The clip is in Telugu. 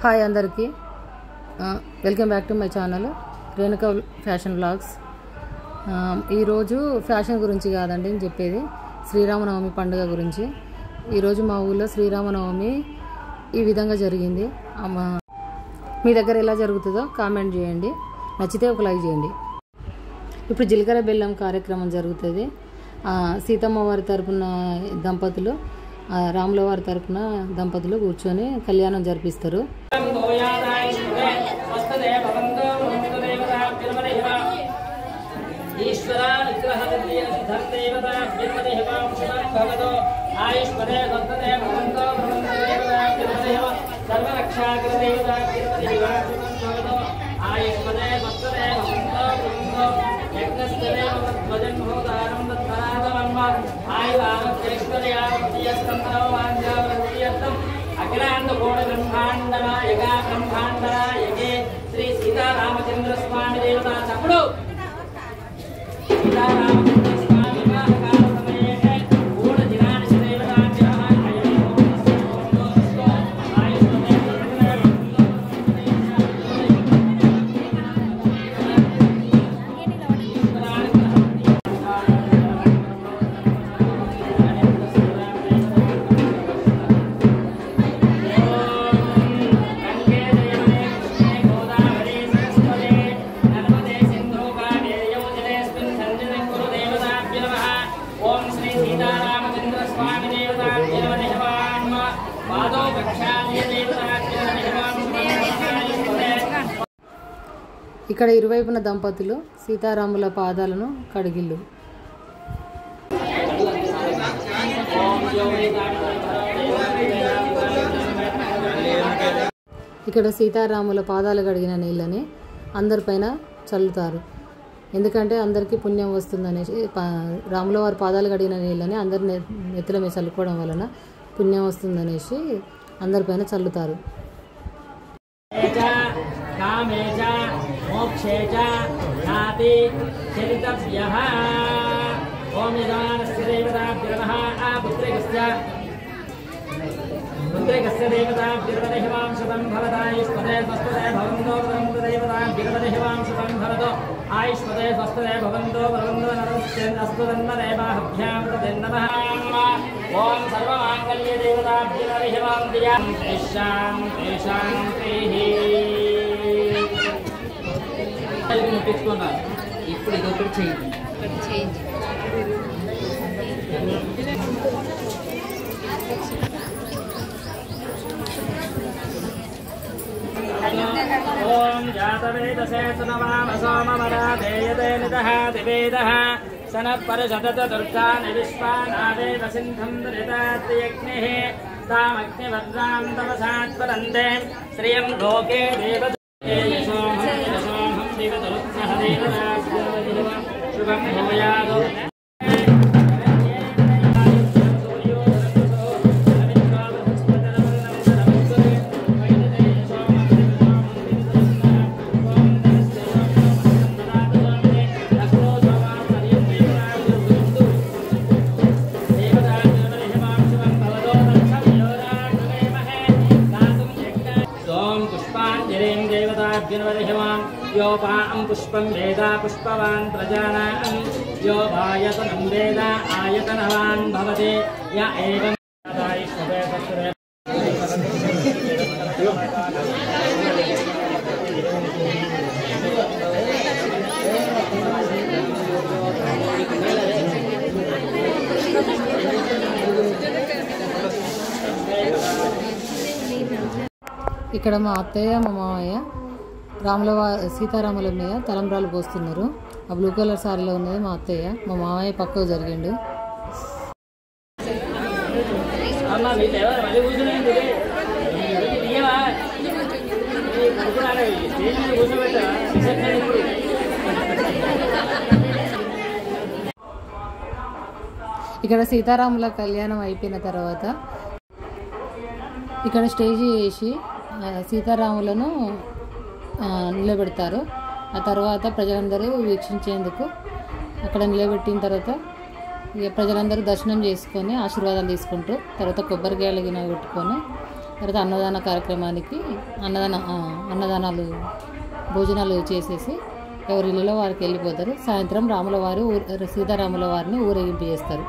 హాయ్ అందరికీ welcome back to my channel Renuka fashion vlogs. ఈరోజు ఫ్యాషన్ గురించి కాదండి నేను చెప్పేది, శ్రీరామనవమి పండుగ గురించి. ఈరోజు మా ఊళ్ళో శ్రీరామనవమి ఈ విధంగా జరిగింది. మీ దగ్గర ఎలా జరుగుతుందో కామెంట్ చేయండి, నచ్చితే ఒక లైక్ చేయండి. ఇప్పుడు జీలకర్ర బెల్లం కార్యక్రమం జరుగుతుంది. సీతమ్మ వారి తరపున దంపతులు, రాముల వారి తరపున దంపతులు కూర్చొని కళ్యాణం జరిపిస్తారు. శ్రీ సీతారామచంద్ర స్వామి దేవతా తప్పుడు ఇక్కడ ఇరువైపున దంపతులు సీతారాముల పాదాలను కడిగిల్లు. ఇక్కడ సీతారాముల పాదాలు కడిగిన నీళ్ళని అందరిపైన చల్లుతారు. ఎందుకంటే అందరికీ పుణ్యం వస్తుందనేసి, రాముల వారి పాదాలు కడిగిన నీళ్ళని అందరి నెత్తుల మీద చల్లుకోవడం వలన పుణ్యం వస్తుందనేసి అందరిపైన చల్లుతారు. ఓం సర్వమాంగళ్య దేవతాభ్యో ముట్టించుకున్నారు. ఇప్పుడు ఇది ఒకటి చేయండి. ఓం జాతవేదసే సునవామ సోమవరాదేయతే నిదః దివేదః సనఃపరిషదచతుర్థాని విశ్వానాదేవ సింధం దరితాత్యగ్నిః తామగ్నివద్రాం తపసాత్పరంతే శ్రియం లోకే దేవతే యశోహం దేవతరుత్సహ దేవతాస్య శుభం భూయాదో. योपां पुष्पं वेद पुष्पवान् प्रजानां यो आयतनं वेद आयतनवान् भवति य एवं ఇక్కడ మా అత్తయ్య మా మామయ్య సీతారాముల మీద తలంబ్రాలు పోస్తున్నారు. ఆ బ్లూ కలర్ సారీలో ఉన్నది మా అత్తయ్య, మా మామయ్య పక్కకు జరిగిండు. ఇక్కడ సీతారాముల కళ్యాణం అయిపోయిన తర్వాత ఇక్కడ స్టేజ్ వేసి సీతారాములను నిలబెడతారు. ఆ తర్వాత ప్రజలందరూ వీక్షించేందుకు అక్కడ నిలబెట్టిన తర్వాత ఇక ప్రజలందరూ దర్శనం చేసుకొని ఆశీర్వాదాలు తీసుకుంటూ తర్వాత కొబ్బరికాయలు గిన పెట్టుకొని తర్వాత అన్నదాన కార్యక్రమానికి అన్నదానాలు భోజనాలు చేసేసి ఎవరి ఇళ్ళలో వారికి వెళ్ళిపోతారు. సాయంత్రం సీతారాముల వారిని ఊరేగింపు చేస్తారు.